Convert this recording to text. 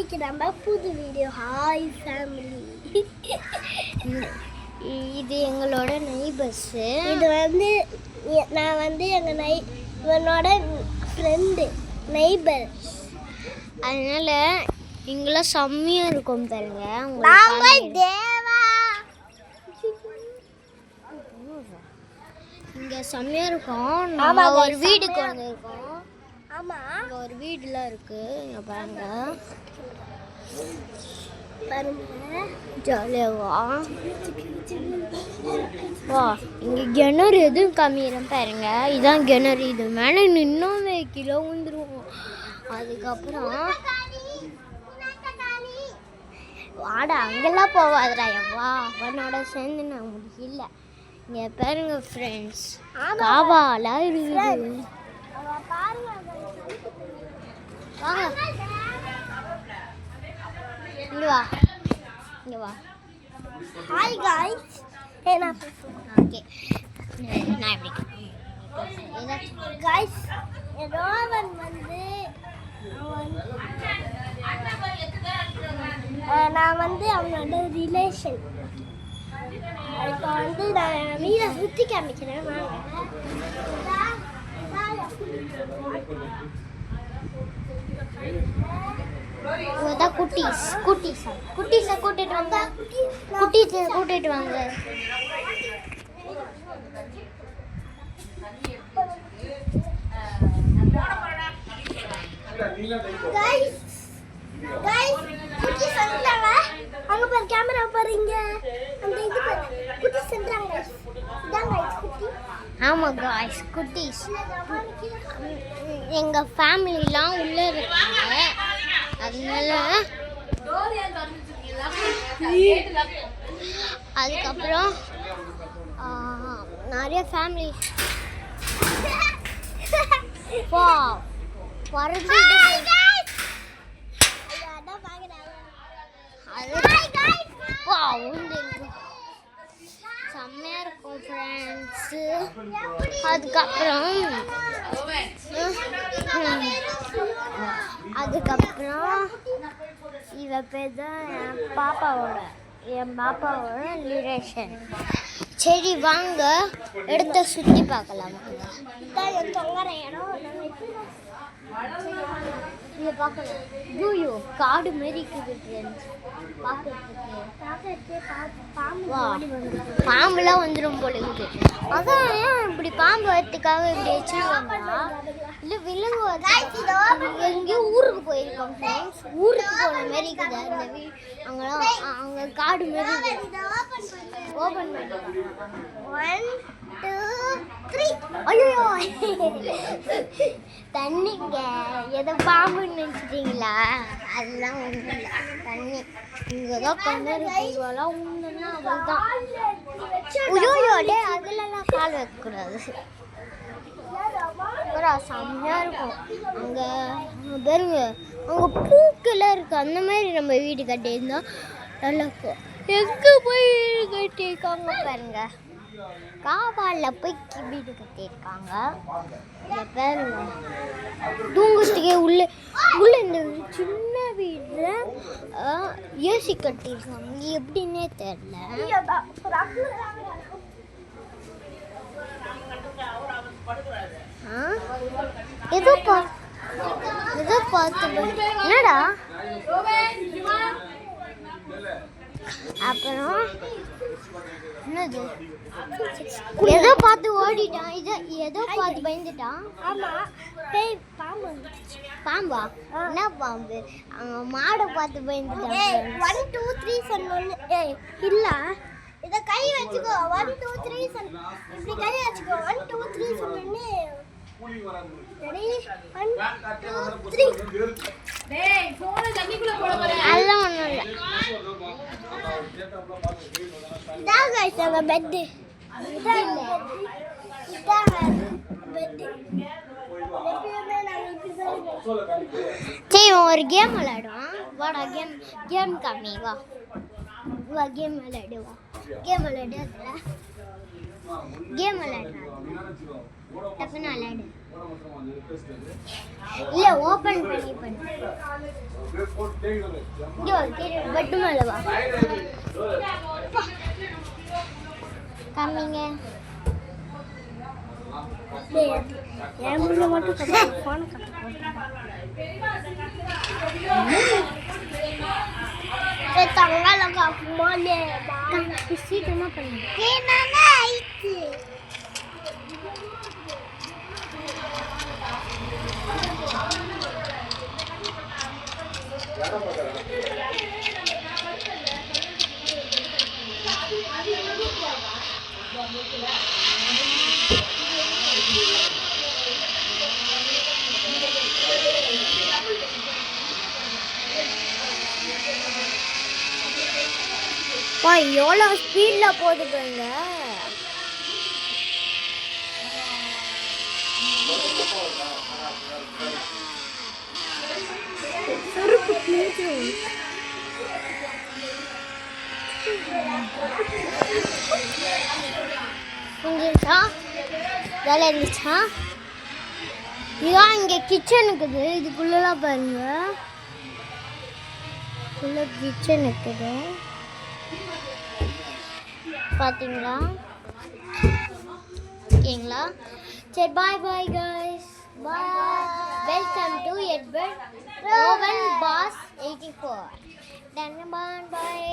இன்னைக்கு நம்ம புது வீடியோ. Hi family. இது எங்களோட நெய்பர்ஸு. இது வந்து நான் வந்து இவனோட ஃப்ரெண்டு நெய்பர். அதனால இங்கெல்லாம் செம்மையாக இருக்கும் பாருங்க. தேவா இங்கே செம்மையாக இருக்கும். நம்ம ஒரு வீடுக்கு வந்திருக்கோம். ஆமாம், இங்கே ஒரு வீடுலாம் இருக்குது. இங்கே பாருங்க ஜாலியாவா வா. இங்கே கிணறு எதுவும் கம்மியிடும் பாருங்க. இதான் கிணறு. இது மேலே நின்னோம் கிலோ வந்துடுவோம். அதுக்கப்புறம் வாடா அங்கெல்லாம் போவாதுடா எவ்வா. அவனோட சேர்ந்து நான் முடியல. இங்கே பாருங்க ஃப்ரெண்ட்ஸ், காவாலாம் இருக்குது. வாங்க இங்கே வா, இங்கே வா. Hi guys. ஓகே, நான் எப்படி காய்ஸ், ரோவன் வந்து நான் வந்து அவனோட ரிலேஷன். இப்போ வந்து நான் வீடை சுற்றி காமிக்கிறேன். இவதான் குட்டீஸை கூட்டிட்டு வாங்க. கூட்டிட்டு வாங்க. குட்டீஸ் வந்துட்டாங்க. அங்கே பாரு, கேமரா பாருங்க. அந்த இது குட்டீஸ் வந்துட்டாங்க. இதான் காய்ஸ் குட்டி. ஆமாம் காய்ஸ், குட்டீஸ். எங்கள் ஃபேமிலிலாம் உள்ளே இருக்காங்க. அதனால அதுக்கப்புறம் நிறைய ஃபேமிலி செம்மையா இருக்கும் ஃப்ரெண்ட்ஸு. அதுக்கப்புறம் இவ பேர் தான் என் பாப்பாவோட ரிலேஷன். சரி வாங்க இடத்த சுற்றி பார்க்கலாம். இதை பார்க்கலாம். ஐயோ, காடு மாரி இருக்குது ஃப்ரெண்ட்ஸ் பார்க்கறதுக்கு. பாம்புலாம் வந்துடும் போல இருக்குது. அதான் ஏன் இப்படி பாம்பு வரத்துக்காக இப்படி வச்சுருவாங்களா? இல்லை விலங்கு எங்கேயோ ஊருக்கு போயிருக்கோம் ஃப்ரெண்ட்ஸ். ஊருக்கு போன மாரி இருக்குது அந்த அங்கெல்லாம். அங்கே காடு மாரி ஓப்பன் பண்ணி 1 2 3. ஐயோ, தண்ணிங்க. ஏதோ பாம்புன்னு நினச்சிட்டிங்களா? அதெல்லாம் ஒன்றும் இல்லை, தண்ணி. இங்கே தான் கண்ணெல்லாம் உண்டுன்னா அதுதான். ஐயோடே அதுலலாம் கால் வைக்கக்கூடாது. செம்மையாக இருக்கும். அங்கே பாருங்க, அங்கே பூக்கெல்லாம் இருக்குது. அந்த மாதிரி நம்ம வீடு கட்டியிருந்தா நல்லா இருக்கும். எங்கே போய் வீடு கட்டியிருக்காங்க பாருங்க. காவாலில் போய் வீடு கட்டியிருக்காங்க. இங்கே பாருங்க, தூங்குறதுக்கே உள்ளே இந்த சின்ன வீட்டில் ஏசி கட்டியிருக்காங்க. எப்படின்னே தெரியல. ஏதோ பார்த்து என்னடா. அப்புறம் என்னது, ஏதோ பார்த்து ஓடிட்டான். ஏதோ பார்த்து பயந்துட்டான். பாம்பா? என்ன பாம்பு? மாடை பார்த்து பயந்துட்டான். 1 2 3 சொன்னோன்னு இல்ல, இதை கை வச்சுக்கோ. 1 2 3 சொன்ன இப்படி கை வச்சுக்கோ. 1 2 3 சொன்னோன்னு ரெடி 1 2 3. டேய் போன் தண்ணிக்குள்ள போட போறே. அதெல்லாம் ஒண்ணும் இல்ல. இதான் गाइस நம்ம பெட். இதான் பெட். எப்பவுமே நாங்க இப்படி தான். சரி ஒரு கேம் விளையாடுவோம். வாடா கேம் காமி வா. கேம் விளையாடுவா. கேம் விளையாடு. டக்குன்னு விளையாடு. இல்ல ஓபன் பண்ணு இங்க வா பெட் மேல வா கம்மிங்க என் முன்ன மட்டும் ஃபோன் தங்கால காக்குமாலே சீக்கிரமா பண்ணு என்னன்னா ஐத்து பா எவ்வளோ ஸ்பீட்ல போகுது பாருங்க செருப்பு கிழிச்சு புரிஞ்சிருச்சா வேலை இருந்துச்சா இதான் இங்கே கிச்சன் இருக்குது இதுக்குள்ளலாம் பாருங்க உள்ள கிச்சன் இருக்குது பார்த்தீங்களா ஓகேங்களா சரி bye bye guys bye welcome to Edward Rowan பாஸ் 84 டன் பாய்